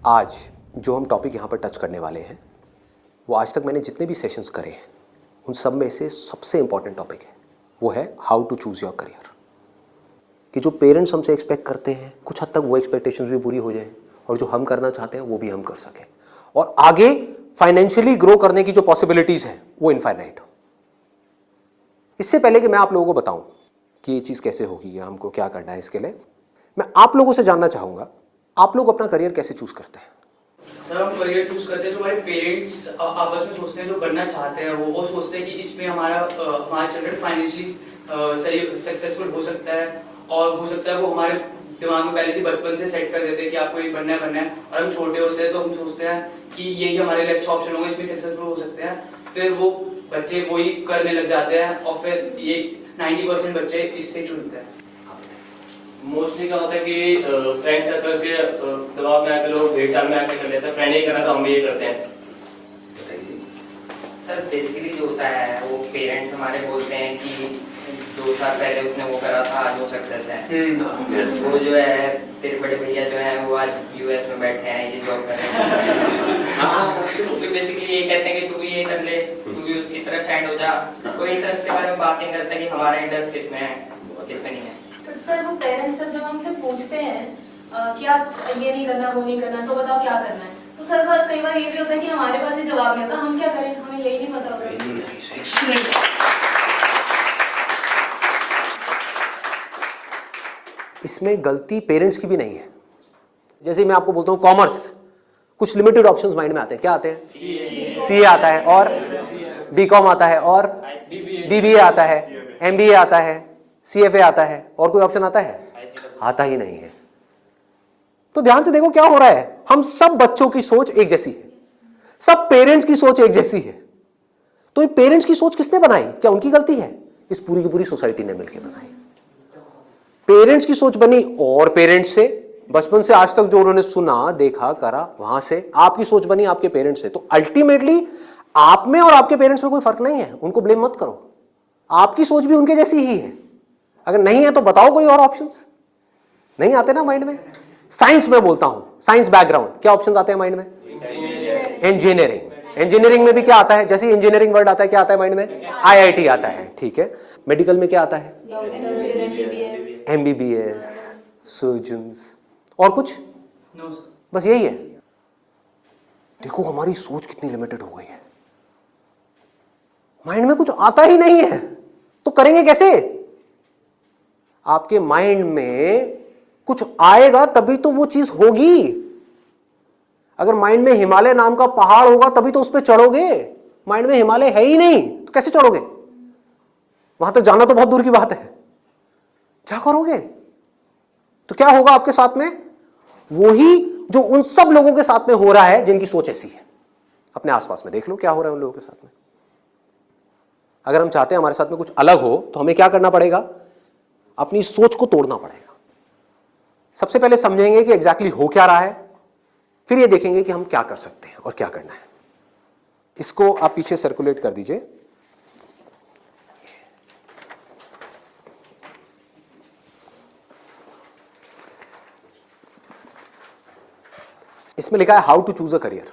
आज जो हम टॉपिक यहाँ पर टच करने वाले हैं वो आज तक मैंने जितने भी सेशंस करे हैं उन सब में से सबसे इम्पॉर्टेंट टॉपिक है, वो है how to choose your career. कि जो पेरेंट्स हमसे एक्सपेक्ट करते हैं कुछ हद तक वो एक्सपेक्टेशंस भी पूरी हो जाए और जो हम करना चाहते हैं वो भी हम कर सकें और आगे फाइनेंशियली ग्रो करने की जो पॉसिबिलिटीज़ हैं वो इनफाइनाइट हो। इससे पहले कि मैं आप लोगों को बताऊं कि ये चीज़ कैसे होगी या हमको क्या करना है, इसके लिए मैं आप लोगों से जानना चाहूँगा आप लोग अपना करियर कैसे चूज़ करते हैं। सर हम करियर चूज करते हैं जो हमारे पेरेंट्स आपस में सोचते हैं, जो बनना चाहते हैं वो सोचते हैं कि इसमें हमारा चिल्ड्रन फाइनेंशियली सही सक्सेसफुल हो सकता है और हो सकता है वो हमारे दिमाग में पहले से बचपन से सेट कर देते हैं कि आपको ये बनना है। और हम छोटे होते हैं तो हम सोचते हैं कि यही हमारे लिए अच्छा ऑप्शन होगा, इसमें सक्सेसफुल हो सकते हैं। फिर वो बच्चे वही करने लग जाते हैं और फिर ये 90% बच्चे इससे चुनते हैं। मोस्टली क्या होता है कि फ्रेंड सर्कल के दबाव में आकर लोग भेड़ चाल में आकर कर लेते हैं, फ्रेंड ये करना तो हम भी ये करते हैं। सर बेसिकली जो होता है वो पेरेंट्स हमारे बोलते हैं कि 2 साल पहले उसने वो करा था, आज वो सक्सेस है। वो जो है तेरे बड़े भैया जो हैं वो आज यूएस में बैठे हैं, ये जॉब कर रहे हैं। तो बेसिकली ये कहते हैं कि तू भी ये कर ले, तू भी उसकी तरह स्टैंड हो जा। कोई इंटरेस्ट के बारे में बात नहीं करता कि हमारा इंटरेस्ट किसमें है किसमें नहीं है। तो सर वो पेरेंट्स जब हमसे पूछते हैं कि आप ये नहीं करना वो नहीं करना तो बताओ क्या करना है, तो सर कई बार ये भी होता है कि हमारे पास ये जवाब नहीं होता, हम क्या करें, हमें यही नहीं पता होता। इसमें गलती पेरेंट्स की भी नहीं है। जैसे मैं आपको बोलता हूँ कॉमर्स, कुछ लिमिटेड ऑप्शंस माइंड में आते हैं। क्या आते हैं? सीए आता है और बीकॉम आता है और बीबीए आता है, एमबीए आता है, सीएफए आता है, और कोई ऑप्शन आता है? आता ही नहीं है। तो ध्यान से देखो क्या हो रहा है। हम सब बच्चों की सोच एक जैसी है, सब पेरेंट्स की सोच एक जैसी है। तो ये पेरेंट्स की सोच किसने बनाई? क्या उनकी गलती है? इस पूरी की पूरी सोसाइटी ने मिलकर बनाई। पेरेंट्स की सोच बनी और पेरेंट्स से बचपन से आज तक जो उन्होंने सुना देखा करा वहां से आपकी सोच बनी आपके पेरेंट्स से। तो अल्टीमेटली आप में और आपके पेरेंट्स में कोई फर्क नहीं है, उनको ब्लेम मत करो। आपकी सोच भी उनके जैसी ही है। अगर नहीं है तो बताओ कोई और ऑप्शंस। नहीं आते ना माइंड में? साइंस में बोलता हूं, साइंस बैकग्राउंड, क्या ऑप्शंस आते हैं माइंड में? इंजीनियरिंग। इंजीनियरिंग में भी क्या आता है? जैसे इंजीनियरिंग वर्ड आता है क्या आता है माइंड में? आईआईटी आता है। ठीक है। मेडिकल में क्या आता है? एमबीबीएस, सर्जन्स, और कुछ? No sir. बस यही है। देखो हमारी सोच कितनी लिमिटेड हो गई है। माइंड में कुछ आता ही नहीं है तो करेंगे कैसे? आपके माइंड में कुछ आएगा तभी तो वो चीज होगी। अगर माइंड में हिमालय नाम का पहाड़ होगा तभी तो उस पर चढ़ोगे। माइंड में हिमालय है ही नहीं तो कैसे चढ़ोगे? वहां तक जाना तो बहुत दूर की बात है। क्या करोगे? तो क्या होगा आपके साथ में? वही जो उन सब लोगों के साथ में हो रहा है जिनकी सोच ऐसी है। अपने आसपास में देख लो क्या हो रहा है उन लोगों के साथ में। अगर हम चाहते हैं हमारे साथ में कुछ अलग हो तो हमें क्या करना पड़ेगा? अपनी सोच को तोड़ना पड़ेगा। सबसे पहले समझेंगे कि एग्जैक्टली हो क्या रहा है, फिर ये देखेंगे कि हम क्या कर सकते हैं और क्या करना है। इसको आप पीछे सर्कुलेट कर दीजिए। इसमें लिखा है how to choose a career.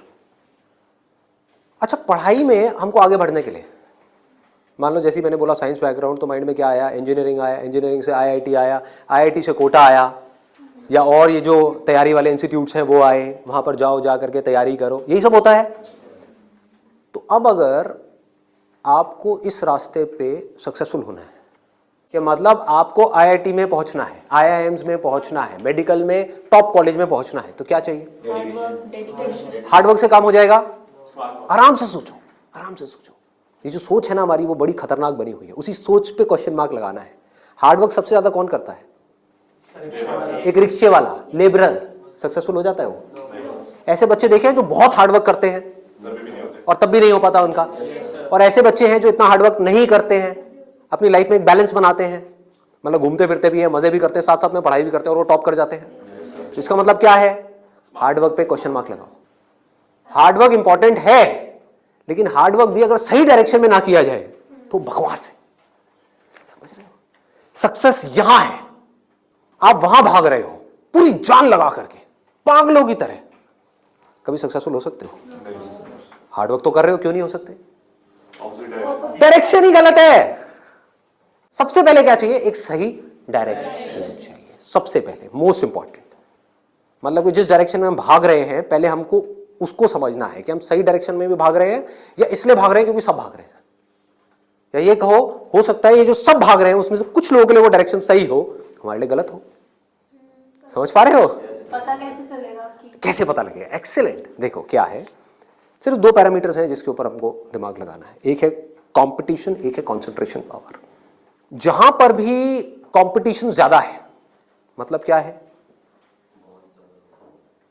अच्छा, पढ़ाई में हमको आगे बढ़ने के लिए मान लो जैसे मैंने बोला साइंस बैकग्राउंड, तो माइंड में क्या आया? इंजीनियरिंग आया, इंजीनियरिंग से आईआईटी आया, आईआईटी से कोटा आया, या और ये जो तैयारी वाले इंस्टीट्यूट्स हैं वो आए, वहां पर जाओ, जा करके तैयारी करो, यही सब होता है। तो अब अगर आपको इस रास्ते पे सक्सेसफुल होना है, कि मतलब आपको आईआईटी में पहुंचना है, आईआईएम्स में पहुंचना है, मेडिकल में टॉप कॉलेज में पहुंचना है, तो क्या चाहिए? हार्डवर्क से काम हो जाएगा। आराम से सोचो, आराम से सोचो। ये जो सोच है ना हमारी वो बड़ी खतरनाक बनी हुई है। उसी सोच पे क्वेश्चन मार्क लगाना है। हार्डवर्क सबसे ज्यादा कौन करता है? एक रिक्शे वाला, लेबरर सक्सेसफुल हो जाता है वो। ऐसे बच्चे देखे हैं जो बहुत हार्डवर्क करते हैं और तब भी नहीं हो पाता उनका, और ऐसे बच्चे हैं जो इतना हार्डवर्क नहीं करते हैं, अपनी लाइफ में एक बैलेंस बनाते हैं, मतलब घूमते फिरते भी हैं, मजे भी करते हैं, साथ साथ में पढ़ाई भी करते हैं और वो टॉप कर जाते हैं। तो इसका मतलब क्या है? हार्डवर्क पे क्वेश्चन मार्क लगाओ। हार्डवर्क इंपॉर्टेंट है, लेकिन हार्डवर्क भी अगर सही डायरेक्शन में ना किया जाए तो बकवास है। समझ रहे हो? सक्सेस यहां है, आप वहां भाग रहे हो पूरी जान लगा करके पागलों की तरह, कभी सक्सेसफुल हो सकते हो? हार्डवर्क तो कर रहे हो, क्यों नहीं हो सकते? डायरेक्शन ही गलत है। सबसे पहले क्या चाहिए? एक सही डायरेक्शन चाहिए, सबसे पहले, मोस्ट इंपॉर्टेंट। मतलब कि जिस डायरेक्शन में हम भाग रहे हैं, पहले हमको उसको समझना है कि हम सही डायरेक्शन में भी भाग रहे हैं या इसलिए भाग रहे हैं क्योंकि सब भाग रहे हैं। या ये कहो, हो सकता है ये जो सब भाग रहे हैं उसमें से कुछ लोगों के लिए वो डायरेक्शन सही हो, हमारे लिए गलत हो। समझ पा रहे हो? पता कैसे चलेगा कि कैसे पता लगेगा? एक्सीलेंट। देखो क्या है, सिर्फ दो पैरामीटर्स हैं जिसके ऊपर हमको दिमाग लगाना है। एक है कंपटीशन, एक है कंसंट्रेशन पावर। जहां पर भी कंपटीशन ज्यादा है, मतलब क्या है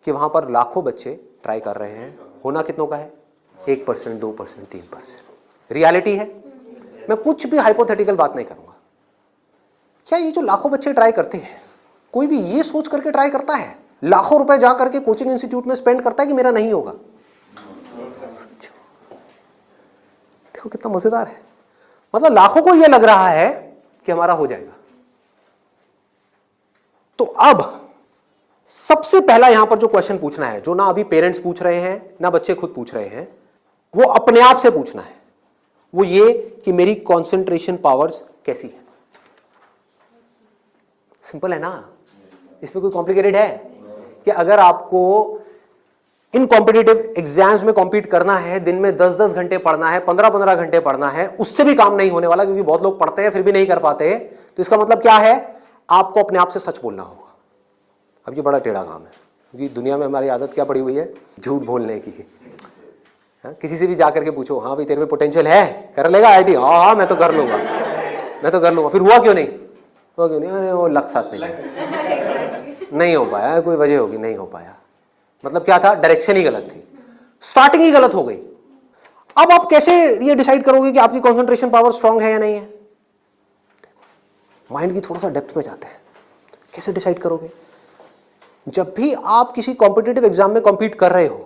कि वहां पर लाखों बच्चे ट्राई कर रहे हैं, होना कितनों का है? 1%, 2%, 3%। रियलिटी है। मैं कुछ भी हाइपोथेटिकल बात नहीं करूंगा। क्या ये जो लाखों बच्चे ट्राई करते हैं, कोई भी ये सोच करके ट्राई करता है? लाखों रुपए जा करके कोचिंग इंस्टीट्यूट में स्पेंड करता है कि मेरा नहीं होगा? देखो कितना मजेदार है। मतलब लाखों को यह लग रहा है कि हमारा हो जाएगा। तो अब सबसे पहला यहां पर जो क्वेश्चन पूछना है, जो ना अभी पेरेंट्स पूछ रहे हैं ना बच्चे खुद पूछ रहे हैं, वो अपने आप से पूछना है। वो ये कि मेरी कंसंट्रेशन पावर्स कैसी है। सिंपल है ना? इसमें कोई कॉम्प्लिकेटेड है? कि अगर आपको इन कॉम्पिटिटिव एग्जाम्स में कॉम्पीट करना है, दिन में 10-10 घंटे पढ़ना है, 15-15 घंटे पढ़ना है, उससे भी काम नहीं होने वाला, क्योंकि बहुत लोग पढ़ते हैं फिर भी नहीं कर पाते। तो इसका मतलब क्या है? आपको अपने आप से सच बोलना होगा। अब ये बड़ा टेढ़ा काम है, क्योंकि दुनिया में हमारी आदत क्या पड़ी हुई है? झूठ बोलने की। किसी से भी जाकर के पूछो, हाँ भाई तेरे में पोटेंशियल है, कर लेगा आईटी? हाँ मैं तो कर लूंगा, मैं तो कर लूंगा। फिर हुआ क्यों नहीं? हुआ क्यों नहीं? अरे वो लक साथ नहीं हो पाया, कोई वजह होगी, नहीं हो पाया। मतलब क्या था? डायरेक्शन ही गलत थी, स्टार्टिंग ही गलत हो गई। अब आप कैसे ये डिसाइड करोगे कि आपकी कंसंट्रेशन पावर स्ट्रांग है या नहीं है? माइंड की थोड़ा सा डेप्थ में जाते हैं। कैसे डिसाइड करोगे? जब भी आप किसी कॉम्पिटिटिव एग्जाम में कॉम्पीट कर रहे हो,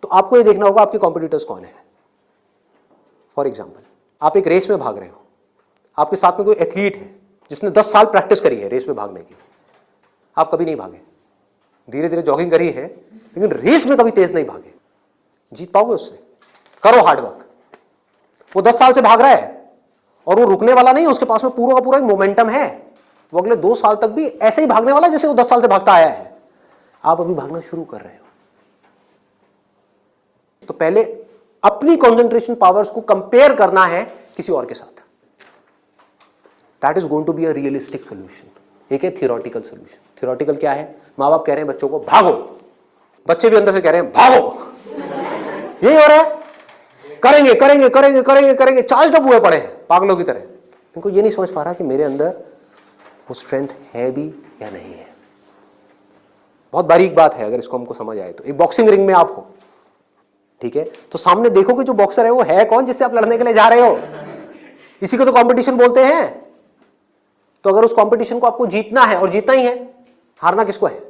तो आपको ये देखना होगा आपके कॉम्पिटिटर्स कौन है। फॉर एग्जाम्पल, आप एक रेस में भाग रहे हो, आपके साथ में कोई एथलीट है जिसने 10 साल प्रैक्टिस करी है रेस में भागने की। आप कभी नहीं भागे, धीरे धीरे जॉगिंग करी है, लेकिन रेस में कभी तेज नहीं भागे। जीत पाओगे उससे? करो हार्डवर्क। वो 10 साल से भाग रहा है और वो रुकने वाला नहीं है, उसके पास में पूरा का पूरा एक मोमेंटम है। वो अगले 2 साल तक भी ऐसे ही भागने वाला जैसे वो 10 साल से भागता आया है। आप अभी भागना शुरू कर रहे हो। तो पहले अपनी कंसंट्रेशन पावर्स को कंपेयर करना है किसी और के साथ। That is going to be a realistic solution. एक है थियोरेटिकल सोल्यूशन। थियोरेटिकल क्या है? माँ बाप कह रहे हैं बच्चों को भागो, बच्चे भी अंदर से कह रहे हैं भागो। यही हो रहा है, करेंगे करेंगे करेंगे करेंगे करेंगे, चार्ज अप हुए पड़े हैं पागलों की तरह। इनको ये नहीं समझ पा रहा कि मेरे अंदर वो स्ट्रेंथ है भी या नहीं है। बहुत बारीक बात है, अगर इसको हमको समझ आए तो। एक बॉक्सिंग रिंग में आप हो, ठीक है, तो सामने देखो कि जो बॉक्सर है वो है कौन जिससे आप लड़ने के लिए जा रहे हो। इसी को तो कंपटीशन बोलते हैं। तो अगर उस कंपटीशन को आपको जीतना है, और जीतना ही है, हारना किसको है?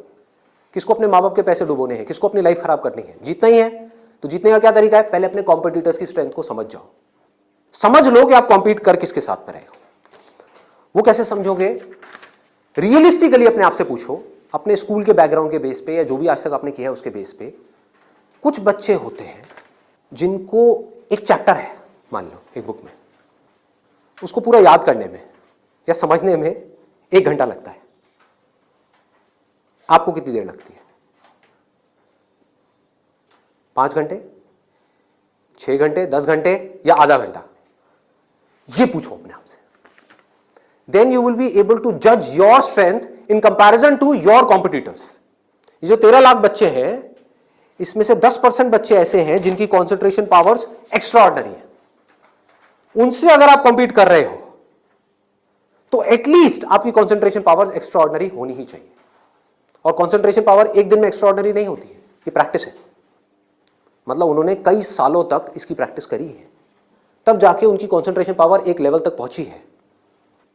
किसको अपने माँ बाप के पैसे डुबोने हैं? किसको अपनी लाइफ खराब करनी है? जीतना ही है। तो जीतने का क्या तरीका है? पहले अपने कॉम्पिटिटर्स की स्ट्रेंथ को समझ जाओ। समझ लो कि आप कॉम्पीट कर किसके साथ में रहे हो। वो कैसे समझोगे? रियलिस्टिकली अपने आप से पूछो, अपने स्कूल के बैकग्राउंड के बेस पे या जो भी आज तक आपने किया है उसके बेस पे। कुछ बच्चे होते हैं जिनको एक चैप्टर है, मान लो एक बुक में, उसको पूरा याद करने में या समझने में 1 घंटा लगता है। आपको कितनी देर लगती है? 5 घंटे, 6 घंटे, 10 घंटे या आधा घंटा? ये पूछो अपने आप से। Then you will be able to जज your strength in comparison to your competitors. ये जो 13 लाख बच्चे हैं, इसमें से 10% बच्चे ऐसे हैं जिनकी कंसंट्रेशन पावर्स एक्स्ट्रा ऑर्डिनरी है। उनसे अगर आप कंपीट कर रहे हो तो एटलीस्ट आपकी कंसंट्रेशन पावर्स एक्स्ट्रा ऑर्डिनरी होनी ही चाहिए। और कंसंट्रेशन पावर एक दिन में एक्स्ट्रा ऑर्डिनरी नहीं होती है, ये प्रैक्टिस है। मतलब उन्होंने कई सालों तक इसकी प्रैक्टिस करी है, तब जाके उनकी कंसंट्रेशन पावर एक लेवल तक पहुंची है।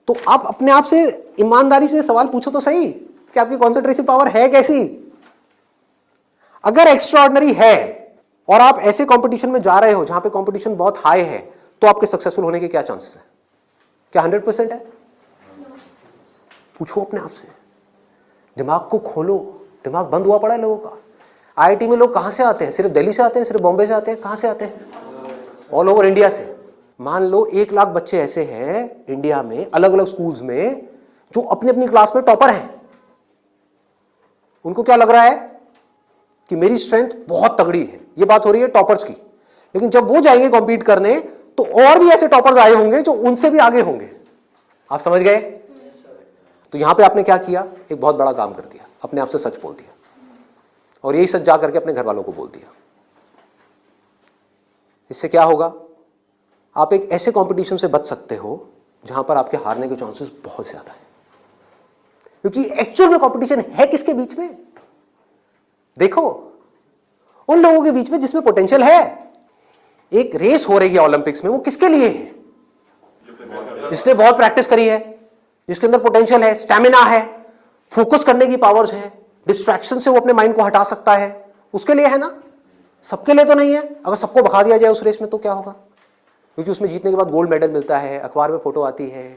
तो आप अपने आप से ईमानदारी से सवाल पूछो तो सही कि आपकी कंसंट्रेशन पावर है कैसी। अगर एक्स्ट्रा ऑर्डिनरी है और आप ऐसे कंपटीशन में जा रहे हो जहां पे कंपटीशन बहुत हाई है, तो आपके सक्सेसफुल होने के क्या चांसेस हैं? क्या 100% है? पूछो अपने आप से, दिमाग को खोलो। दिमाग बंद हुआ पड़ा है लोगों का। आईआईटी में लोग कहाँ से आते हैं? सिर्फ दिल्ली से आते हैं? सिर्फ बॉम्बे से आते हैं? कहाँ से आते हैं? ऑल ओवर इंडिया से। मान लो 1 लाख बच्चे ऐसे हैं इंडिया में अलग अलग स्कूल्स में जो अपनी अपनी क्लास में टॉपर हैं। उनको क्या लग रहा है कि मेरी स्ट्रेंथ बहुत तगड़ी है। ये बात हो रही है टॉपर्स की। लेकिन जब वो जाएंगे कॉम्पीट करने तो और भी ऐसे टॉपर्स आए होंगे जो उनसे भी आगे होंगे। आप समझ गए? तो यहां पे आपने क्या किया? एक बहुत बड़ा काम कर दिया, अपने आप से सच बोल दिया और यही सच जा करके अपने घर वालों को बोल दिया। इससे क्या होगा? आप एक ऐसे कंपटीशन से बच सकते हो जहां पर आपके हारने के चांसेस बहुत ज्यादा है, क्योंकि एक्चुअल में कंपटीशन है किसके बीच में? देखो, उन लोगों के बीच में जिसमें पोटेंशियल है। एक रेस हो रही है ओलंपिक्स में, वो किसके लिए है? जिसने बहुत प्रैक्टिस करी है, जिसके अंदर पोटेंशियल है, स्टैमिना है, फोकस करने की पावर्स है, डिस्ट्रैक्शन से वो अपने माइंड को हटा सकता है, उसके लिए है ना। सबके लिए तो नहीं है। अगर सबको भगा दिया जाए उस रेस में तो क्या होगा? क्योंकि उसमें जीतने के बाद गोल्ड मेडल मिलता है, अखबार में फोटो आती है।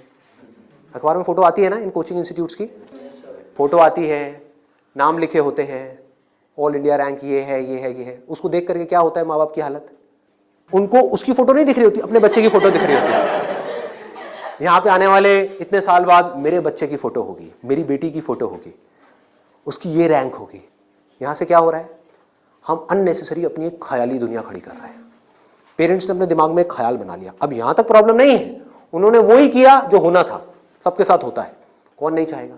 अखबार में फोटो आती है ना, इन कोचिंग इंस्टीट्यूट्स की फोटो आती है, नाम लिखे होते हैं, ऑल इंडिया रैंक ये है ये है ये है। उसको देख करके क्या होता है माँ बाप की हालत? उनको उसकी फोटो नहीं दिख रही होती, अपने बच्चे की फोटो दिख रही होती है। यहाँ पे आने वाले इतने साल बाद मेरे बच्चे की फोटो होगी, मेरी बेटी की फोटो होगी, उसकी ये रैंक होगी। यहाँ से क्या हो रहा है? हम अननेसेसरी अपनी एक ख्याली दुनिया खड़ी कर रहे हैं। पेरेंट्स ने अपने दिमाग में एक ख्याल बना लिया। अब यहाँ तक प्रॉब्लम नहीं है, उन्होंने वही किया जो होना था, सबके साथ होता है, कौन नहीं चाहेगा?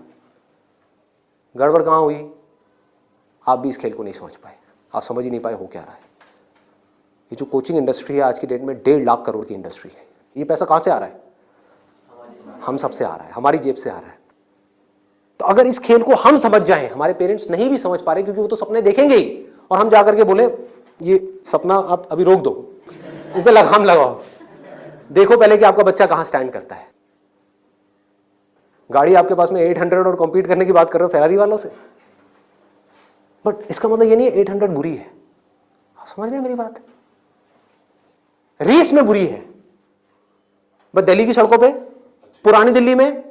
गड़बड़ कहाँ हुई? आप भी इस खेल को नहीं समझ पाए, आप समझ ही नहीं पाए हो क्या रहा है। ये जो कोचिंग इंडस्ट्री है आज की डेट में 1.5 लाख करोड़ की इंडस्ट्री है। ये पैसा कहाँ से आ रहा है? हम सबसे आ रहा है, हमारी जेब से आ रहा है। तो अगर इस खेल को हम समझ जाएं, हमारे पेरेंट्स नहीं भी समझ पा रहे क्योंकि वो तो सपने देखेंगे ही, और हम जाकर के बोले ये सपना आप अभी रोक दो, उस पर लगाम लगाओ, देखो पहले कि आपका बच्चा कहाँ स्टैंड करता है। गाड़ी आपके पास में 800 और कॉम्पीट करने की बात कर रहे हो फेरारी वालों से, बट इसका मतलब ये नहीं है 800 बुरी है। आप समझ गए मेरी बात? रेस में बुरी है, बट दिल्ली की सड़कों पे, पुरानी दिल्ली में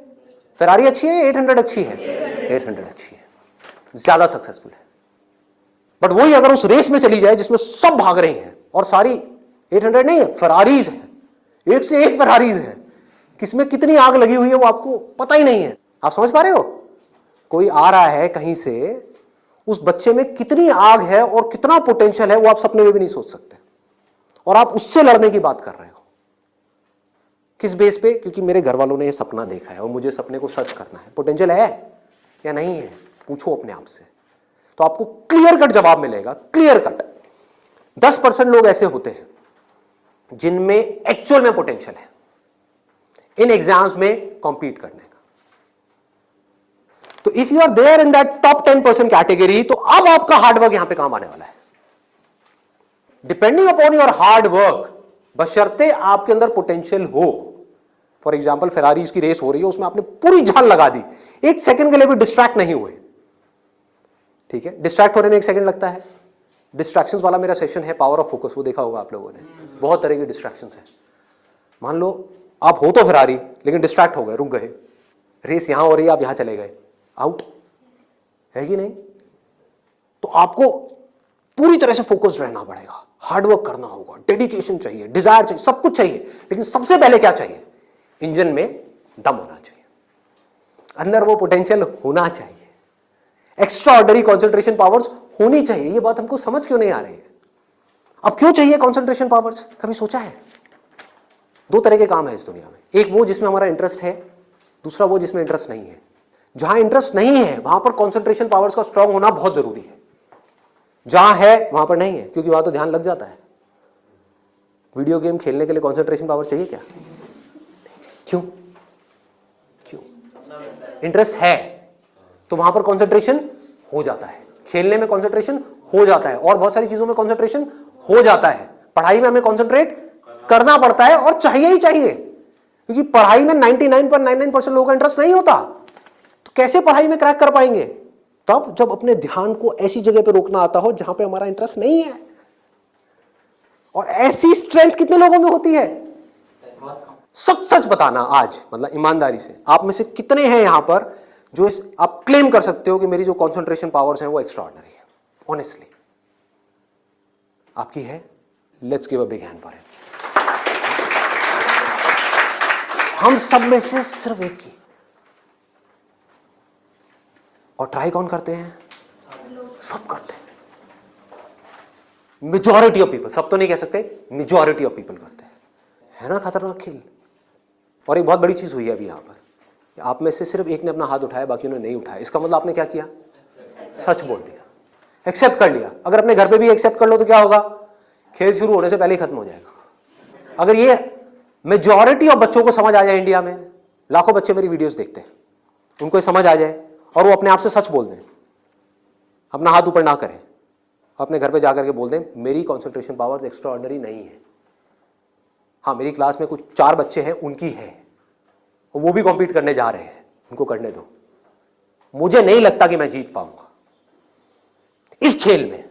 फेरारी अच्छी है, 800 अच्छी है, 800 अच्छी है, ज्यादा सक्सेसफुल है। बट वही अगर उस रेस में चली जाए जिसमें सब भाग रही हैं और सारी 800 नहीं है, फेरारीज है, एक से एक फेरारीज है, किसमें कितनी आग लगी हुई है वो आपको पता ही नहीं है। आप समझ पा रहे हो? कोई आ रहा है कहीं से, उस बच्चे में कितनी आग है और कितना पोटेंशियल है वो आप सपने में भी नहीं सोच सकते, और आप उससे लड़ने की बात कर रहे हो। किस बेस पे? क्योंकि मेरे घर वालों ने ये सपना देखा है और मुझे सपने को सच करना है। पोटेंशियल है या नहीं है? पूछो अपने आप से, तो आपको क्लियर कट जवाब मिलेगा। क्लियर कट 10% लोग ऐसे होते हैं जिनमें एक्चुअल में पोटेंशियल है इन एग्जाम्स में कॉम्पीट करने का। तो if you are there in that top 10% category, तो अब आपका हार्डवर्क यहां पे काम आने वाला है। Depending upon your hard work, बशर्ते आपके अंदर पोटेंशियल हो। फॉर एग्जाम्पल फेरारीज की रेस हो रही है, उसमें आपने पूरी जान लगा दी, एक सेकंड के लिए भी डिस्ट्रैक्ट नहीं हुए। ठीक है, डिस्ट्रैक्ट होने में 1 सेकंड लगता है। डिस्ट्रैक्शंस वाला मेरा सेशन है पावर ऑफ फोकस, वो देखा होगा आप लोगों ने। बहुत तरह की डिस्ट्रैक्शंस है। मान लो आप हो तो फेरारी, लेकिन डिस्ट्रैक्ट हो गए, रुक गए, रेस यहां हो रही है, आप यहां चले गए, आउट है कि नहीं? तो आपको पूरी तरह से फोकस्ड रहना पड़ेगा, हार्डवर्क करना होगा, डेडिकेशन चाहिए, डिजायर चाहिए, सब कुछ चाहिए। लेकिन सबसे पहले क्या चाहिए? इंजन में दम होना चाहिए, अंदर वो पोटेंशियल होना चाहिए, एक्स्ट्रा ऑर्डिनरी कॉन्सेंट्रेशन पावर्स होनी चाहिए। ये बात हमको समझ क्यों नहीं आ रही है? अब क्यों चाहिए कॉन्सेंट्रेशन पावर्स? कभी सोचा है? 2 तरह के काम है इस दुनिया में, एक वो जिसमें हमारा इंटरेस्ट है, दूसरा वो जिसमें इंटरेस्ट नहीं है। जहां इंटरेस्ट नहीं है वहां पर कॉन्सेंट्रेशन पावर्स का स्ट्रांग होना बहुत जरूरी है, जहां है वहां पर नहीं है, क्योंकि वहां तो ध्यान लग जाता है। वीडियो गेम खेलने के लिए कॉन्सेंट्रेशन पावर चाहिए क्या? क्यों? क्यों? इंटरेस्ट है तो वहां पर कॉन्सेंट्रेशन हो जाता है, खेलने में कॉन्सेंट्रेशन हो जाता है, और बहुत सारी चीजों में कॉन्सेंट्रेशन हो जाता है। पढ़ाई में हमें कॉन्सेंट्रेट करना पड़ता है और चाहिए ही चाहिए, क्योंकि पढ़ाई में 99.99% लोगों का इंटरेस्ट नहीं होता। तो कैसे पढ़ाई में क्रैक कर पाएंगे? तब जब अपने ध्यान को ऐसी जगह पे रोकना आता हो जहां पे हमारा इंटरेस्ट नहीं है। और ऐसी स्ट्रेंथ कितने लोगों में होती है? सच सच बताना आज, मतलब ईमानदारी से, आप में से कितने हैं यहां पर जो आप क्लेम कर सकते हो कि मेरी जो कॉन्सेंट्रेशन पावर्स हैं वो एक्स्ट्राऑर्डिनरी है? ऑनेस्टली आपकी है, let's give a big hand for it. हम सब में से सिर्फ एक की, और ट्राई कौन करते हैं? सब करते हैं। मेजॉरिटी ऑफ पीपल, सब तो नहीं कह सकते, मेजॉरिटी ऑफ पीपल करते हैं। है ना खतरनाक खेल। और एक बहुत बड़ी चीज हुई है अभी यहां पर, आप में से सिर्फ एक ने अपना हाथ उठाया, बाकी ने नहीं उठाया। इसका मतलब आपने क्या किया? सच बोल दिया, एक्सेप्ट कर लिया। अगर अपने घर पे भी एक्सेप्ट कर लो तो क्या होगा? खेल शुरू होने से पहले ही खत्म हो जाएगा। अगर ये मेजॉरिटी ऑफ बच्चों को समझ आ जाए, इंडिया में लाखों बच्चे मेरी वीडियोस देखते हैं, उनको ये समझ आ जाए और वो अपने आप से सच बोल दें, अपना हाथ ऊपर ना करें, अपने घर पे जाकर के बोल दें मेरी कंसंट्रेशन पावर एक्स्ट्रा ऑर्डिनरी नहीं है। हाँ, मेरी क्लास में कुछ 4 बच्चे हैं, उनकी है, और वो भी कॉम्पीट करने जा रहे हैं, उनको करने दो। मुझे नहीं लगता कि मैं जीत पाऊंगा इस खेल में।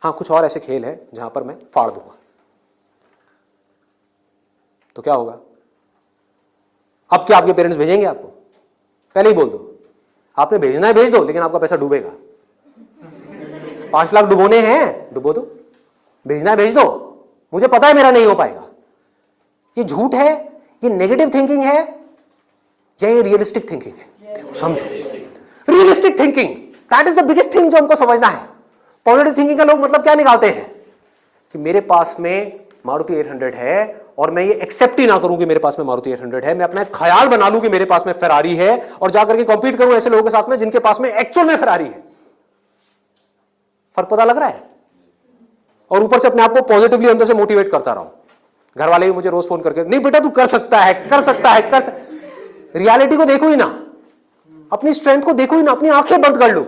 हाँ, कुछ और ऐसे खेल हैं जहां पर मैं फाड़ दूंगा, तो क्या होगा? अब क्या आपके पेरेंट्स भेजेंगे आपको? पहले ही बोल दो, आपने भेजना है भेज दो, लेकिन आपका पैसा डूबेगा। 5 लाख डुबोने हैं, डुबो दो। भेजना है भेज दो, मुझे पता है मेरा नहीं हो पाएगा। ये झूठ है, ये नेगेटिव थिंकिंग है, या ये रियलिस्टिक थिंकिंग है? समझो, realistic thinking, that is the biggest thing जो हमको समझना है। पॉजिटिव थिंकिंग का लोग मतलब क्या निकालते हैं कि मेरे पास में मारुति 800 है और मैं ये एक्सेप्ट ही ना करूं कि मेरे पास में मारुति 800 है, मैं अपना एक ख्याल बना लूं कि मेरे पास में फेरारी है और जाकर के कॉम्पीट करूं ऐसे लोगों के साथ में जिनके पास में एक्चुअल में फेरारी है। फर्क पता लग रहा है? और ऊपर से अपने आप को पॉजिटिवली अंदर से मोटिवेट करता रहूं। घर वाले भी मुझे रोज फोन करके, नहीं बेटा तू कर सकता है, कर सकता है, कर सकता। रियलिटी को देखो ही ना, अपनी स्ट्रेंथ को देखो ही ना, अपनी आंखें बंद कर लो,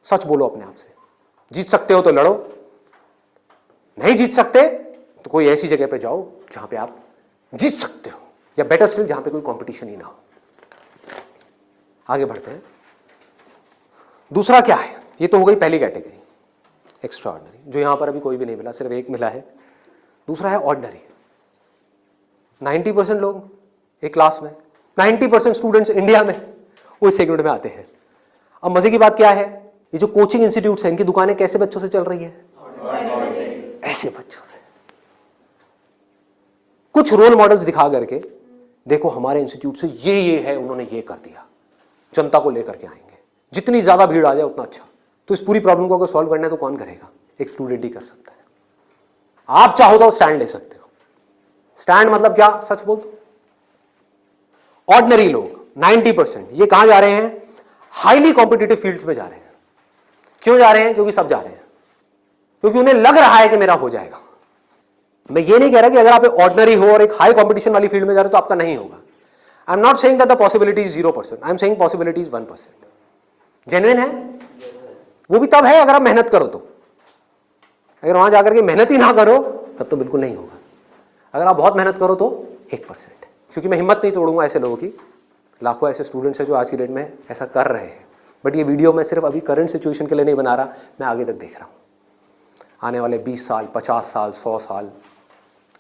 सच बोलो अपने आप से। जीत सकते हो तो लड़ो, नहीं जीत सकते तो कोई ऐसी जगह पे जाओ जहां पे आप जीत सकते हो, या बेटर स्टिल जहां पे कोई कंपटीशन ही ना हो। आगे बढ़ते हैं। दूसरा क्या है? ये तो हो गई पहली कैटेगरी, एक्स्ट्रा ऑर्डिनरी, जो यहां पर अभी कोई भी नहीं मिला, सिर्फ एक मिला है। दूसरा है ऑर्डिनरी। 90% लोग एक क्लास में, 90% स्टूडेंट्स इंडिया में वो इस सेगमेंट में आते हैं। अब मजे की बात क्या है, ये जो कोचिंग इंस्टीट्यूट्स हैं, इनकी दुकानें कैसे बच्चों से चल रही है? ऐसे बच्चों से। कुछ रोल मॉडल्स दिखा करके, देखो हमारे इंस्टीट्यूट से ये है, उन्होंने ये कर दिया, जनता को लेकर के आएंगे, जितनी ज्यादा भीड़ आ जाए उतना अच्छा। तो इस पूरी प्रॉब्लम को अगर सॉल्व करना है तो कौन करेगा? एक स्टूडेंट ही कर सकता है। आप चाहो तो स्टैंड ले सकते हो। स्टैंड मतलब क्या? सच बोल दो। ऑर्डिनरी लोग 90% ये कहां जा रहे हैं? हाईली कॉम्पिटिटिव फील्ड्स में जा रहे हैं। क्यों जा रहे हैं? क्योंकि सब जा रहे हैं, क्योंकि उन्हें लग रहा है कि मेरा हो जाएगा। मैं ये नहीं कह रहा कि अगर आप ऑर्डिनरी हो और एक हाई कंपटीशन वाली फील्ड में जा रहे हो तो आपका नहीं होगा। I am not saying that the possibility is 0%, I am saying possibility is 1%। Genuine है वो भी तब है अगर आप मेहनत करो तो। अगर वहां जाकर के मेहनत ही ना करो तब तो बिल्कुल नहीं होगा। अगर आप बहुत मेहनत करो तो 1%। क्योंकि मैं हिम्मत नहीं तोड़ूंगा ऐसे लोगों की। लाखों ऐसे स्टूडेंट्स हैं जो आज की डेट में ऐसा कर रहे हैं। बट ये वीडियो मैं सिर्फ अभी करंट सिचुएशन के लिए नहीं बना रहा, मैं आगे तक देख रहा हूँ। आने वाले 20 साल, 50 साल, 100 साल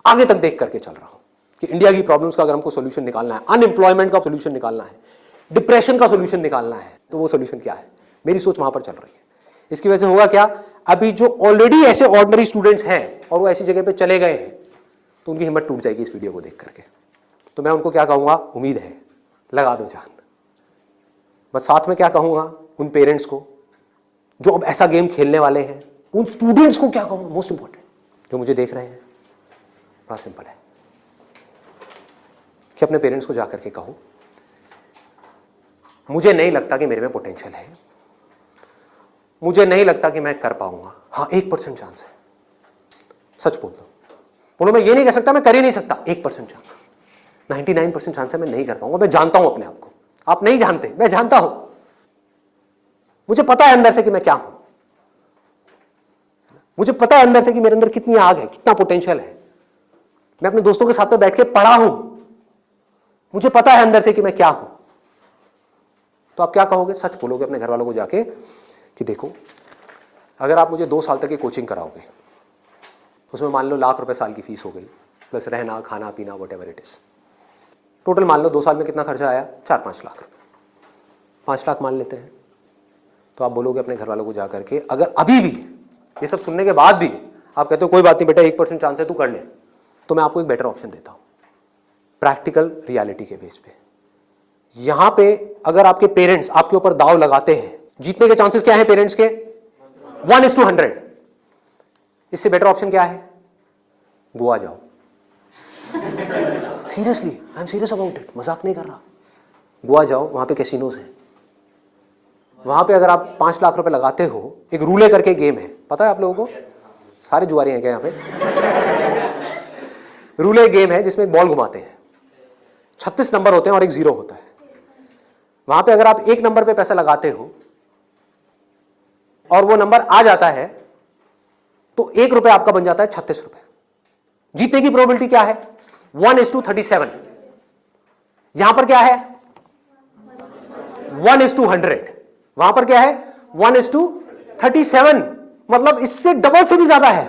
आगे तक देख करके चल रहा हूँ कि इंडिया की प्रॉब्लम्स का अगर हमको सोल्यूशन निकालना है, अनएम्प्लॉयमेंट का सोल्यूशन निकालना है, डिप्रेशन का सोल्यूशन निकालना है, तो वो सोल्यूशन क्या है? मेरी सोच वहां पर चल रही है। इसकी वजह से होगा क्या? अभी जो ऑलरेडी ऐसे ऑर्डिनरी स्टूडेंट्स हैं और वो ऐसी जगह पे चले गए हैं, तो उनकी हिम्मत टूट जाएगी इस वीडियो को देख करके। तो मैं उनको क्या कहूँगा? उम्मीद है, लगा दो जान। बस साथ में क्या कहूँगा उन पेरेंट्स को जो अब ऐसा गेम खेलने वाले हैं, उन स्टूडेंट्स को क्या कहूँगा? मोस्ट इंपॉर्टेंट जो मुझे देख रहे हैं, बड़ा सिंपल है कि अपने पेरेंट्स को जाकर के कहो मुझे नहीं लगता कि मेरे में पोटेंशियल है, मुझे नहीं लगता कि मैं कर पाऊंगा। हाँ, 1% चांस है। सच बोल दो, बोलो मैं ये नहीं कह सकता मैं कर ही नहीं सकता, 1% चांस, 99% चांस है मैं नहीं कर पाऊंगा। मैं जानता हूं अपने आप को, आप नहीं जानते, मैं जानता हूं। मुझे पता है अंदर से कि मैं क्या हूं, मुझे पता है अंदर से कि मेरे अंदर कितनी आग है, कितना पोटेंशियल है। मैं अपने दोस्तों के साथ में बैठ के पढ़ा हूं, मुझे पता है अंदर से कि मैं क्या हूं। तो आप क्या कहोगे? सच बोलोगे अपने घर वालों को जाके कि देखो अगर आप मुझे 2 साल तक की कोचिंग कराओगे, उसमें मान लो लाख रुपए साल की फीस हो गई, प्लस रहना खाना पीना वॉटेवर इट इज, टोटल मान लो 2 साल में कितना खर्चा आया? 4-5 लाख रुपए। 5 लाख मान लेते हैं। तो आप बोलोगे अपने घर वालों को जाकर के, अगर अभी भी ये सब सुनने के बाद भी आप कहते हो कोई बात नहीं बेटा 1% चांस है, तू कर ले, तो मैं आपको एक बेटर ऑप्शन देता हूं प्रैक्टिकल रियलिटी के बेस पे। यहां पे अगर आपके पेरेंट्स आपके ऊपर दाव लगाते हैं, जीतने के चांसेस क्या है पेरेंट्स के? 1:100। इससे बेटर ऑप्शन क्या है? गोवा जाओ। Seriously, I am serious about it, मजाक नहीं कर रहा। गोवा जाओ, वहां पे कैसीनोज हैं, वहां पे अगर आप 5 लाख रुपए लगाते हो, एक रूले करके गेम है, पता है आप लोगों को? सारे जुआरी हैं क्या यहाँ पे? रूले गेम है जिसमें एक बॉल घुमाते हैं, 36 नंबर होते हैं और एक 0 होता है। वहां पे अगर आप 1 नंबर पे पैसा लगाते हो और वो नंबर आ जाता है तो 1 रुपए आपका बन जाता है 36 रुपए। जीतने की प्रोबेबिलिटी क्या है? 1:37। यहां पर क्या है? 1:100। वहां पर क्या है? 1:37, मतलब इससे डबल से भी ज्यादा है।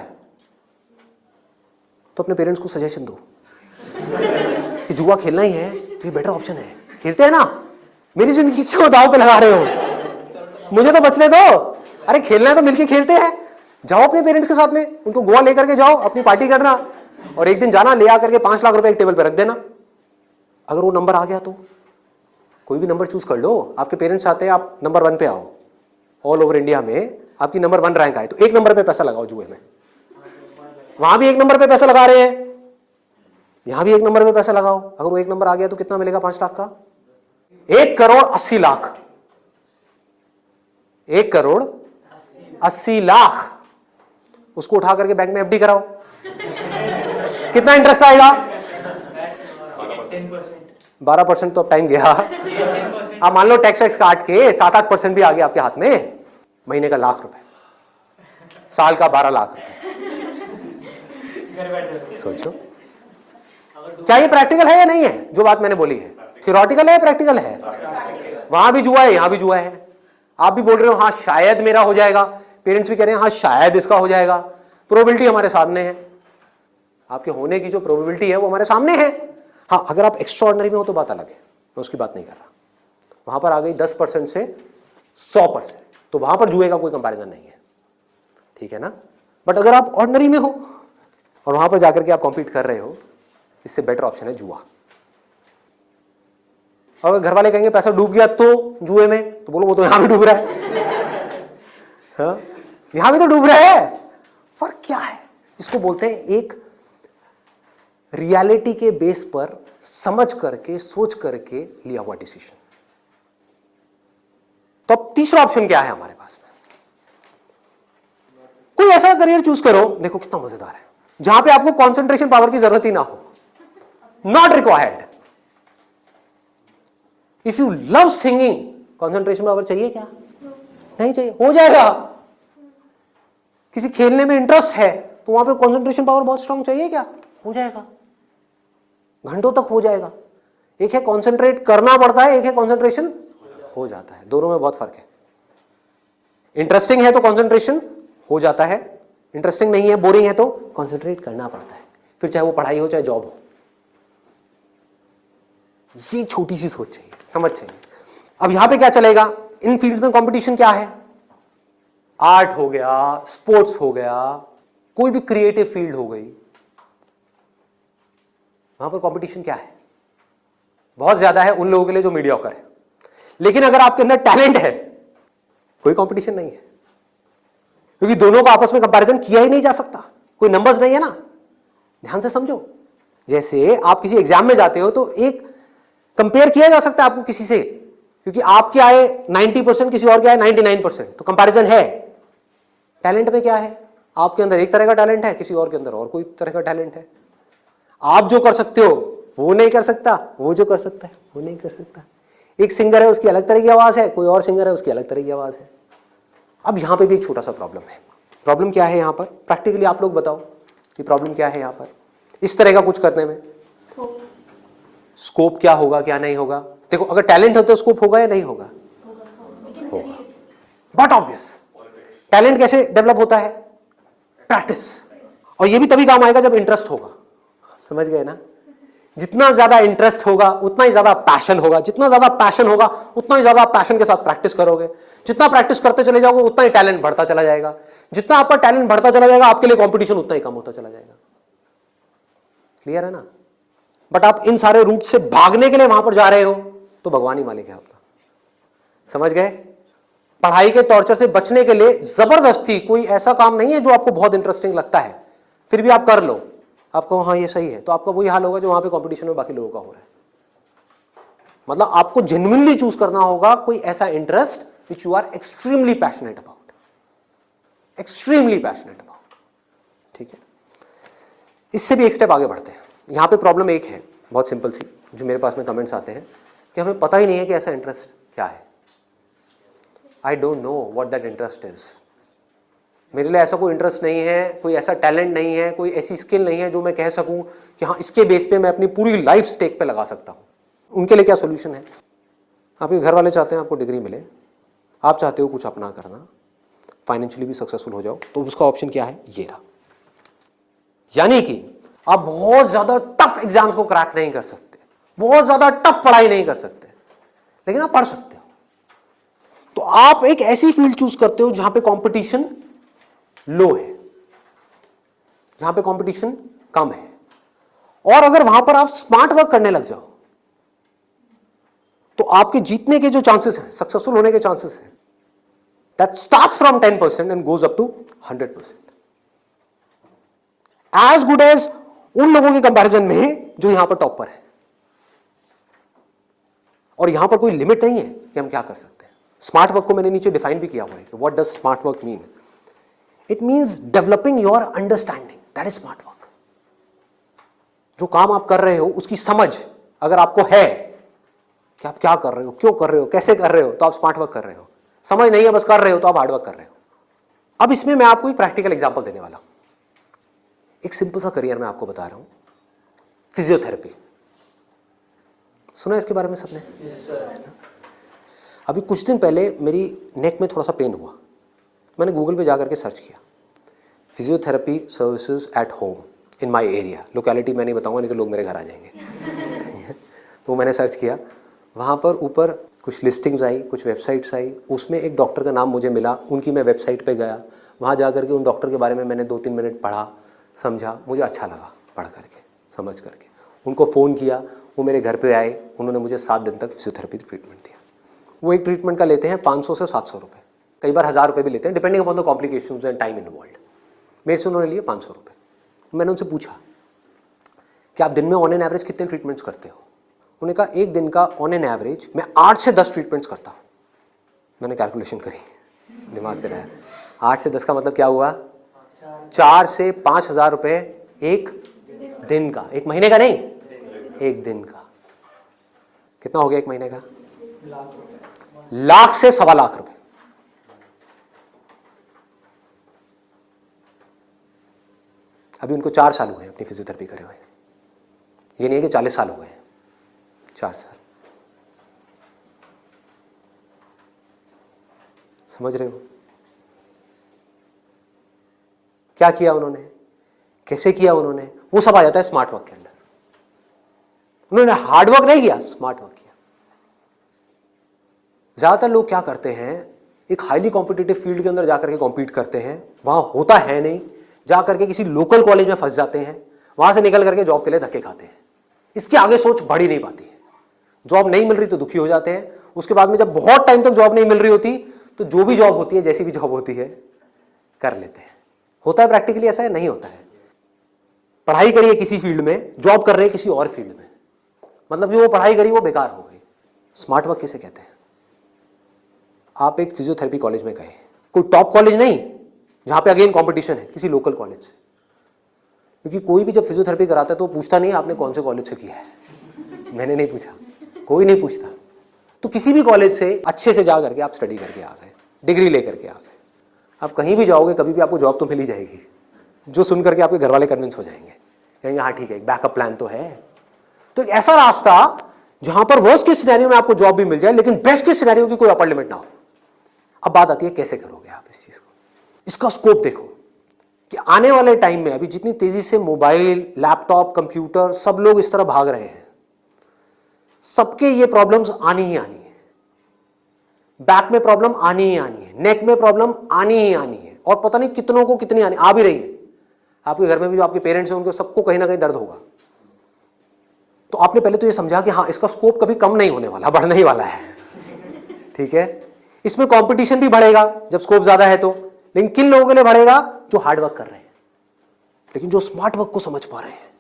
तो अपने पेरेंट्स को सजेशन दो कि जुआ खेलना ही है तो ये बेटर ऑप्शन है, खेलते हैं ना। मेरी जिंदगी क्यों दांव पे लगा रहे हो? मुझे तो बचने दो। अरे खेलना है तो मिलके खेलते हैं। जाओ अपने पेरेंट्स के साथ में, उनको गोवा लेकर के जाओ, अपनी पार्टी करना, और एक दिन जाना ले आकर के 5 लाख रुपए एक टेबल पे रख देना। अगर वो नंबर आ गया तो कोई भी नंबर चूज कर लो। आपके पेरेंट्स चाहते हैं आप नंबर 1 पे आओ, ऑल ओवर इंडिया में आपकी नंबर 1 रैंक आए, तो 1 नंबर पे पैसा लगाओ जुए में। वहां भी 1 नंबर पे पैसा लगा रहे हैं, यहां भी 1 नंबर पे पैसा लगाओ। अगर वो 1 नंबर आ गया तो कितना मिलेगा? 5 लाख का 1,80,00,000। 1,80,00,000 उसको उठा करके बैंक में एफडी कराओ। कितना इंटरेस्ट आएगा? 12%। तो अब टाइम गया। आप मान लो टैक्स वैक्स काट के 7-8% भी आ गया आपके हाथ में। महीने का 1,00,000 रुपए, साल का 12 लाख रुपए। सोचो क्या ये प्रैक्टिकल है या नहीं है? जो बात मैंने बोली है थियोरेटिकल है, प्रैक्टिकल है। वहां भी जुआ है, यहां भी जुआ है। आप भी बोल रहे हो हाँ शायद मेरा हो जाएगा, पेरेंट्स भी कह रहे हैं हाँ शायद इसका हो जाएगा। प्रोबेबिलिटी हमारे सामने है, आपके होने की जो प्रोबेबिलिटी है वो हमारे सामने है। हाँ अगर आप एक्स्ट्राऑर्डिनरी में हो तो बात अलग है, मैं उसकी बात नहीं कर रहा। वहां पर आ गई 10% से 100%, तो वहां पर जुए का कोई कंपैरिजन नहीं है, ठीक है ना। बट अगर आप ऑर्डिनरी में हो और वहां पर जाकर के आप कॉम्पीट कर रहे हो, इससे बेटर ऑप्शन है जुआ। अगर घर वाले कहेंगे पैसा डूब गया तो जुए में, तो बोलो वो तो यहां भी डूब रहा है। हाँ? यहां भी तो डूब रहा है। फर्क क्या है? इसको बोलते हैं एक रियलिटी के बेस पर समझ करके सोच करके लिया हुआ डिसीजन। तो अब तीसरा ऑप्शन क्या है हमारे पास में? कोई ऐसा करियर चूज करो, देखो कितना मजेदार है, जहां पे आपको कंसंट्रेशन पावर की जरूरत ही ना हो, not required. If you love singing, concentration power चाहिए क्या? नहीं चाहिए, हो जाएगा। किसी खेलने में इंटरेस्ट है तो वहां पे कंसंट्रेशन पावर बहुत स्ट्रांग चाहिए क्या? हो जाएगा, घंटों तक हो जाएगा। एक है कंसंट्रेट करना पड़ता है, एक है कंसंट्रेशन हो जाता है। दोनों में बहुत फर्क है। इंटरेस्टिंग है तो कंसंट्रेशन हो जाता है, इंटरेस्टिंग नहीं है, बोरिंग है तो कंसंट्रेट करना पड़ता है, फिर चाहे वो पढ़ाई हो चाहे जॉब हो। ये छोटी सी सोच चाहिए, समझ चाहिए। अब यहां पे क्या चलेगा? इन फील्ड्स में कंपटीशन क्या है? आर्ट हो गया, स्पोर्ट्स हो गया, कोई भी क्रिएटिव फील्ड हो गई, वहां पर कंपटीशन क्या है? बहुत ज्यादा है उन लोगों के लिए जो मीडियोकर है। लेकिन अगर आपके अंदर टैलेंट है, कोई कंपटीशन नहीं है, क्योंकि दोनों को आपस में कंपैरिजन किया ही नहीं जा सकता, कोई नंबर्स नहीं है ना। ध्यान से समझो, जैसे आप किसी एग्जाम में जाते हो तो एक कंपेयर किया जा सकता है आपको किसी से, क्योंकि आपके आए 90%, किसी और के आए 99%, तो कंपैरिजन है। टैलेंट में क्या है? आपके अंदर एक तरह का टैलेंट है, किसी और के अंदर और कोई तरह का टैलेंट है। आप जो कर सकते हो वो नहीं कर सकता, वो जो कर सकता है वो नहीं कर सकता। एक सिंगर है, उसकी अलग तरह की आवाज है, कोई और सिंगर है, उसकी अलग तरह की आवाज है। अब यहां पे भी एक छोटा सा प्रॉब्लम है। प्रॉब्लम क्या है यहां पर? प्रैक्टिकली आप लोग बताओ कि प्रॉब्लम क्या है यहां पर इस तरह का कुछ करने में? स्कोप क्या होगा, क्या नहीं होगा? देखो अगर टैलेंट हो तो स्कोप होगा या नहीं होगा? होगा। बट ऑब्वियस, टैलेंट कैसे डेवलप होता है? प्रैक्टिस। और ये भी तभी काम आएगा जब इंटरेस्ट होगा। समझ गए ना? जितना ज्यादा इंटरेस्ट होगा उतना ही ज्यादा पैशन होगा, जितना ज्यादा पैशन होगा उतना ही ज्यादा पैशन के साथ प्रैक्टिस करोगे, जितना प्रैक्टिस करते चले जाओगे उतना ही टैलेंट बढ़ता चला जाएगा, जितना आपका टैलेंट बढ़ता चला जाएगा आपके लिए कंपटीशन उतना ही कम होता चला जाएगा। क्लियर है ना? बट आप इन सारे रूट से भागने के लिए वहां पर जा रहे हो तो भगवान ही मालिक है आपका। समझ गए? पढ़ाई के टॉर्चर से बचने के लिए जबरदस्ती कोई ऐसा काम नहीं है जो आपको बहुत इंटरेस्टिंग लगता है फिर भी आप कर लो, आपको हाँ ये सही है, तो आपका वही हाल होगा जो वहां पे कंपटीशन में बाकी लोगों का हो रहा है। मतलब आपको जेन्युइनली चूज करना होगा कोई ऐसा interest which you are extremely passionate about, extremely passionate about. ठीक है, इससे भी एक स्टेप आगे बढ़ते हैं। यहां पे प्रॉब्लम एक है बहुत सिंपल सी, जो मेरे पास में कमेंट्स आते हैं कि हमें पता ही नहीं है कि ऐसा इंटरेस्ट क्या है। I don't know what that interest is. मेरे लिए ऐसा कोई इंटरेस्ट नहीं है, कोई ऐसा टैलेंट नहीं है, कोई ऐसी स्किल नहीं है जो मैं कह सकूं कि हाँ इसके बेस पे मैं अपनी पूरी लाइफ स्टेक पे लगा सकता हूं। उनके लिए क्या सोल्यूशन है? आपके घर वाले चाहते हैं आपको डिग्री मिले, आप चाहते हो कुछ अपना करना, फाइनेंशियली भी सक्सेसफुल हो जाओ, तो उसका ऑप्शन क्या है? ये रहा। यानी कि आप बहुत ज्यादा टफ एग्जाम्स को क्रैक नहीं कर सकते, बहुत ज्यादा टफ पढ़ाई नहीं कर सकते, लेकिन आप पढ़ सकते हो। तो आप एक ऐसी फील्ड चूज करते हो जहां पे कंपटीशन लो है, जहां पे कंपटीशन कम है, और अगर वहां पर आप स्मार्ट वर्क करने लग जाओ तो आपके जीतने के जो चांसेस हैं, सक्सेसफुल होने के चांसेस हैं, that starts from 10% and goes up to 100%, as good as उन लोगों के कंपैरिजन में जो यहां पर टॉप पर है। और यहां पर कोई लिमिट नहीं है कि हम क्या कर सकते हैं। स्मार्ट वर्क को मैंने नीचे डिफाइन भी किया हुआ है कि what does smart work mean. It means developing your understanding, that is smart work. जो काम आप कर रहे हो उसकी समझ अगर आपको है कि आप क्या कर रहे हो, क्यों कर रहे हो, कैसे कर रहे हो, तो आप स्मार्ट वर्क कर रहे हो। समझ नहीं है बस कर रहे हो तो आप हार्ड वर्क कर रहे हो। अब इसमें मैं आपको एक प्रैक्टिकल एग्जांपल देने वाला हूं। एक सिंपल सा करियर मैं आपको बता रहा हूं, फिजियोथेरेपी। सुना इसके बारे में सबने? अभी कुछ दिन पहले मेरी नेक में थोड़ा सा पेन हुआ, मैंने गूगल पे जाकर के सर्च किया physiotherapy services at home in my area. Locality मैं नहीं बताऊंगा नहीं तो लोग मेरे घर आ जाएंगे। तो मैंने सर्च किया, वहाँ पर ऊपर कुछ लिस्टिंग्स आई, कुछ वेबसाइट्स आई, उसमें एक डॉक्टर का नाम मुझे मिला, उनकी मैं वेबसाइट पे गया, वहाँ जा करके उन डॉक्टर के बारे में मैंने 2-3 मिनट पढ़ा, समझा, मुझे अच्छा लगा पढ़ करके, समझ करके। उनको फ़ोन किया, वो मेरे घर पे आए, उन्होंने मुझे 7 दिन तक फिजियोथेरेपी ट्रीटमेंट दिया। वो एक ट्रीटमेंट का लेते हैं 500 से 700 रुपये, कई बार 1000 रुपये भी लेते हैं, depending upon the complications and time involved. मेरे से उन्होंने लिए 500 रुपये। मैंने उनसे पूछा कि आप दिन में ऑन एन एवरेज कितने ट्रीटमेंट्स करते हो? उन्होंने कहा एक दिन का ऑन एन एवरेज मैं 8 से 10 ट्रीटमेंट्स करता हूँ। मैंने कैलकुलेशन करी, दिमाग से रहा, 8 से 10 का मतलब क्या हुआ? 4 से 5,000 रुपये एक दिन का, एक महीने का नहीं, एक दिन का। कितना हो गया एक महीने का? लाख से 1.25 लाख रुपए। अभी उनको 4 साल हुए हैं अपनी फिजियोथेरेपी करे हुए। ये नहीं है कि 40 साल हो गए हैं, 4 साल। समझ रहे हो क्या किया उन्होंने, कैसे किया उन्होंने? वो सब आ जाता है स्मार्ट वर्क के अंदर। उन्होंने हार्ड वर्क नहीं किया, स्मार्ट वर्क किया। ज्यादातर लोग क्या करते हैं, एक हाईली कॉम्पिटिटिव फील्ड के अंदर जाकर के कॉम्पीट करते हैं, वहां होता है नहीं, जाकर के किसी लोकल कॉलेज में फंस जाते हैं, वहां से निकल करके जॉब के लिए धक्के खाते हैं। इसके आगे सोच बढ़ ही नहीं पाती है। जॉब नहीं मिल रही तो दुखी हो जाते हैं, उसके बाद में जब बहुत टाइम तक जॉब नहीं मिल रही होती तो जो भी जॉब होती है, जैसी भी जॉब होती है, कर लेते हैं। होता है प्रैक्टिकली ऐसा है? नहीं होता है। पढ़ाई करिए किसी फील्ड में, जॉब कर रहे हैं किसी और फील्ड में, मतलब जो वो पढ़ाई करी वो बेकार हो गई। स्मार्ट वर्क किसे कहते हैं? आप एक फिजियोथेरेपी कॉलेज में गए, कोई टॉप कॉलेज नहीं जहां पे अगेन कंपटीशन है, किसी लोकल कॉलेज से। क्योंकि कोई भी जब फिजियोथेरेपी कराता है तो पूछता नहीं आपने कौन से कॉलेज से किया है। मैंने नहीं पूछा, कोई नहीं पूछता। तो किसी भी कॉलेज से अच्छे से जा करके आप स्टडी करके आ गए, डिग्री लेकर के आ गए। आप कहीं भी जाओगे कभी भी आपको जॉब तो मिल ही जाएगी, जो सुन करके आपके घर वाले कन्विंस हो जाएंगे, कहेंगे हाँ ठीक है एक बैकअप प्लान तो है। तो एक ऐसा रास्ता जहां पर वर्स्ट के सिनेरियो में आपको जॉब भी मिल जाए लेकिन बेस्ट के सिनेरियो की कोई अपर लिमिट ना हो। अब बात आती है कैसे करोगे आप इस चीज को। इसका स्कोप देखो कि आने वाले टाइम में अभी जितनी तेजी से मोबाइल, लैपटॉप, कंप्यूटर सब लोग इस तरह भाग रहे हैं, सबके ये प्रॉब्लम्स आनी ही आनी है। बैक में प्रॉब्लम आनी ही आनी है, नेक में प्रॉब्लम आनी ही आनी है, और पता नहीं कितनों को कितनी आ भी रही है। आपके घर में भी जो आपके पेरेंट्स हैं उनको सबको कहीं ना कहीं दर्द होगा। तो आपने पहले तो ये समझा कि हाँ, इसका स्कोप कभी कम नहीं होने वाला, बढ़ने ही वाला है। ठीक है, इसमें कंपटीशन भी बढ़ेगा जब स्कोप ज्यादा है तो, लेकिन किन लोगों के लिए बढ़ेगा? जो हार्ड वर्क कर रहे हैं, लेकिन जो स्मार्ट वर्क को समझ पा रहे हैं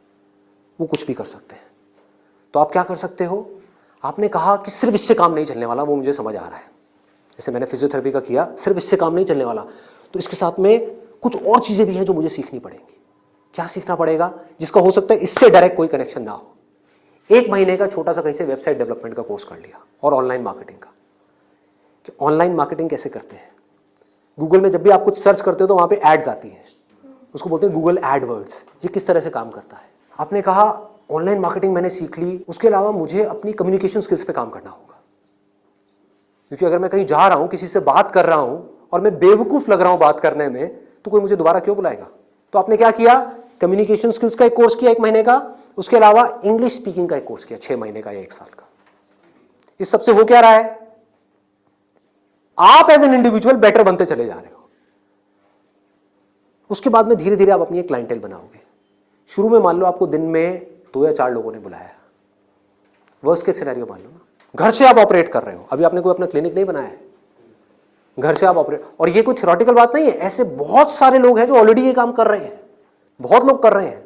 वो कुछ भी कर सकते हैं। तो आप क्या कर सकते हो? आपने कहा कि सिर्फ इससे काम नहीं चलने वाला, वो मुझे समझ आ रहा है, जैसे मैंने फिजियोथेरेपी का किया, सिर्फ इससे काम नहीं चलने वाला, तो इसके साथ में कुछ और चीजें भी हैं जो मुझे सीखनी पड़ेंगी। क्या सीखना पड़ेगा? जिसका हो सकता है इससे डायरेक्ट कोई कनेक्शन ना हो। 1 महीने का छोटा सा कहीं से वेबसाइट डेवलपमेंट का कोर्स कर लिया, और ऑनलाइन मार्केटिंग का, कि ऑनलाइन मार्केटिंग कैसे करते हैं। गूगल में जब भी आप कुछ सर्च करते हो तो वहां पे एड्स आती हैं, उसको बोलते हैं गूगल एडवर्ड्स। ये किस तरह से काम करता है? आपने कहा ऑनलाइन मार्केटिंग मैंने सीख ली, उसके अलावा मुझे अपनी कम्युनिकेशन स्किल्स पे काम करना होगा, क्योंकि अगर मैं कहीं जा रहा हूं, किसी से बात कर रहा हूं और मैं बेवकूफ लग रहा हूं बात करने में, तो कोई मुझे दोबारा क्यों बुलाएगा? तो आपने क्या किया? कम्युनिकेशन स्किल्स का एक कोर्स किया 1 महीने का, उसके अलावा इंग्लिश स्पीकिंग का एक कोर्स किया 6 महीने का या 1 साल का। इस सबसे हो क्या रहा है? आप एज एन इंडिविजुअल बेटर बनते चले जा रहे हो। उसके बाद में धीरे धीरे आप अपनी एक क्लाइंटेल बनाओगे। शुरू में मान लो आपको दिन में 2 या 4 लोगों ने बुलाया, वर्स्ट केस सिनेरियो मान लो ना, घर से आप ऑपरेट कर रहे हो, अभी आपने कोई अपना क्लिनिक नहीं बनाया है, घर से आप ऑपरेट, और ये कोई थ्योरेटिकल बात नहीं है, ऐसे बहुत सारे लोग हैं जो ऑलरेडी ये काम कर रहे हैं, बहुत लोग कर रहे हैं।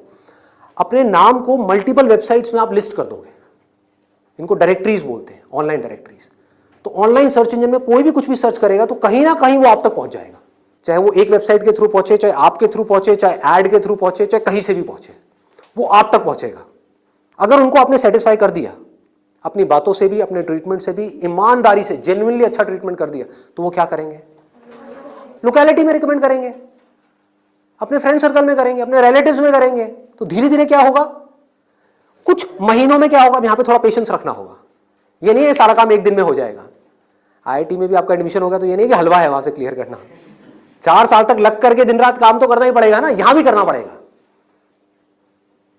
अपने नाम को मल्टीपल वेबसाइट्स में आप लिस्ट कर दोगे, इनको डायरेक्टरीज बोलते हैं, ऑनलाइन डायरेक्टरीज। तो ऑनलाइन सर्च इंजन में कोई भी कुछ भी सर्च करेगा तो कहीं ना कहीं वो आप तक पहुंच जाएगा, चाहे वो एक वेबसाइट के थ्रू पहुंचे, चाहे आपके थ्रू पहुंचे, चाहे एड के थ्रू पहुंचे, चाहे कहीं से भी पहुंचे, वो आप तक पहुंचेगा। अगर उनको आपने सेटिस्फाई कर दिया, अपनी बातों से भी, अपने ट्रीटमेंट से भी, ईमानदारी से, जेन्युइनली अच्छा ट्रीटमेंट कर दिया, तो वो क्या करेंगे? लोकेलिटी में रिकमेंड करेंगे, अपने फ्रेंड सर्कल में करेंगे, अपने रिलेटिव्स में करेंगे। तो धीरे धीरे क्या होगा? कुछ महीनों में क्या होगा? यहां पे थोड़ा पेशेंस रखना होगा। ये नहीं है सारा काम 1 दिन में हो जाएगा। आईआईटी में भी आपका एडमिशन होगा तो ये नहीं कि हलवा है वहां से क्लियर करना, 4 साल तक लग करके दिन रात काम तो करना ही पड़ेगा ना, यहां भी करना पड़ेगा।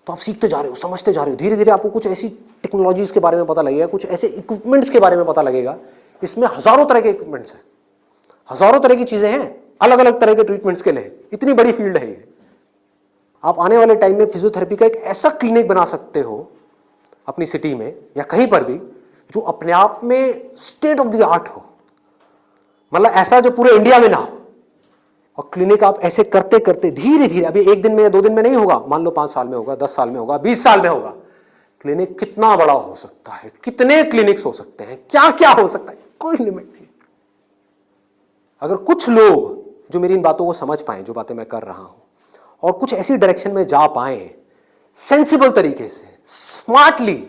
तो आप सीखते जा रहे हो, समझते जा रहे हो, धीरे धीरे आपको कुछ ऐसी टेक्नोलॉजीज के बारे में पता लगेगा, कुछ ऐसे इक्विपमेंट्स के बारे में पता लगेगा। इसमें हजारों तरह के इक्विपमेंट्स हैं, हजारों तरह की चीजें हैं, अलग अलग तरह के ट्रीटमेंट्स के लिए। इतनी बड़ी फील्ड है ये। आप आने वाले टाइम में फिजियोथेरेपी का एक ऐसा क्लिनिक बना सकते हो अपनी सिटी में या कहीं पर भी, जो अपने आप में स्टेट ऑफ द आर्ट हो, मतलब ऐसा जो पूरे इंडिया में ना हो। और क्लिनिक आप ऐसे करते करते धीरे धीरे, अभी 1 दिन में या 2 दिन में नहीं होगा, मान लो 5 साल में होगा, 10 साल में होगा, 20 साल में होगा। क्लिनिक कितना बड़ा हो सकता है, कितने क्लिनिक्स हो सकते हैं, क्या क्या हो सकता है, कोई लिमिट नहीं। अगर कुछ लोग जो मेरी इन बातों को समझ पाए, जो बातें मैं कर रहा हूं, और कुछ ऐसी डायरेक्शन में जा पाए सेंसिबल तरीके से, smartly,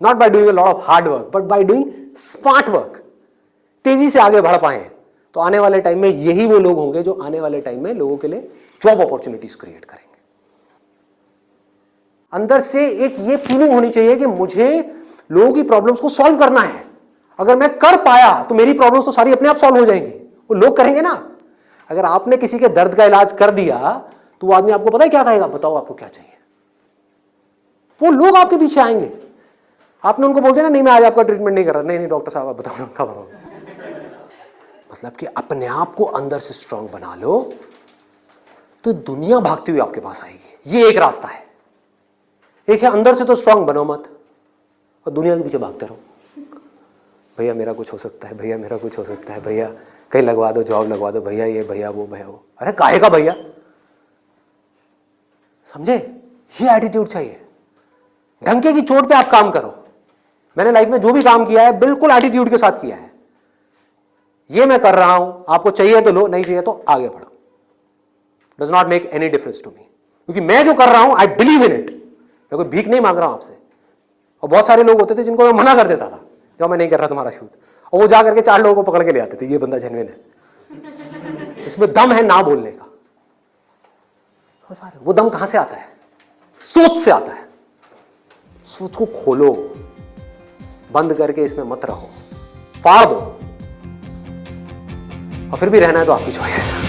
not by doing a lot of hard work but by doing smart work, तेजी से आगे बढ़ पाए, तो आने वाले टाइम में यही वो लोग होंगे जो आने वाले टाइम में लोगों के लिए जॉब अपॉर्चुनिटीज क्रिएट करेंगे। अंदर से एक ये फीलिंग होनी चाहिए कि मुझे लोगों की प्रॉब्लम्स को सॉल्व करना है। अगर मैं कर पाया तो मेरी प्रॉब्लम्स तो सारी अपने आप सॉल्व हो जाएंगी, वो लोग करेंगे ना। अगर आपने किसी के दर्द का इलाज कर दिया तो वो आदमी आपको पता है क्या कहेगा? बताओ आपको क्या चाहिए। वो लोग आपके पीछे आएंगे। आपने उनको बोल दिया ना, नहीं मैं आज आपका ट्रीटमेंट नहीं कर रहा, नहीं डॉक्टर साहब आप बताओ कब आओ। मतलब कि अपने आप को अंदर से स्ट्रांग बना लो तो दुनिया भागती हुई आपके पास आएगी। ये एक रास्ता है। एक है अंदर से तो स्ट्रांग बनो मत और दुनिया के पीछे भागते रहो। भैया मेरा कुछ हो सकता है, भैया मेरा कुछ हो सकता है, भैया कहीं लगवा दो, जॉब लगवा दो, भैया ये भैया वो भैया वो। अरे काहे का भैया, समझे? ये एटीट्यूड चाहिए। ढंके की चोट पे आप काम करो। मैंने लाइफ में जो भी काम किया है बिल्कुल एटीट्यूड के साथ किया है। ये मैं कर रहा हूं, आपको चाहिए तो लो, नहीं चाहिए तो आगे बढ़ो। Does not make any difference to me, क्योंकि मैं जो कर रहा हूं आई बिलीव इन इट। मैं कोई भीख नहीं मांग रहा हूं आपसे। और बहुत सारे लोग होते थे जिनको मैं मना कर देता था, जो मैं नहीं कर रहा तुम्हारा शूट, और वो जा करके 4 लोगों को पकड़ के ले आते थे, ये बंदा जेन्युइन है, इसमें दम है ना बोलने का। वो दम कहां से आता है? सोच से आता है। सोच को खोलो, बंद करके इसमें मत रहो, फाड़ दो। और फिर भी रहना है तो आपकी चॉइस है।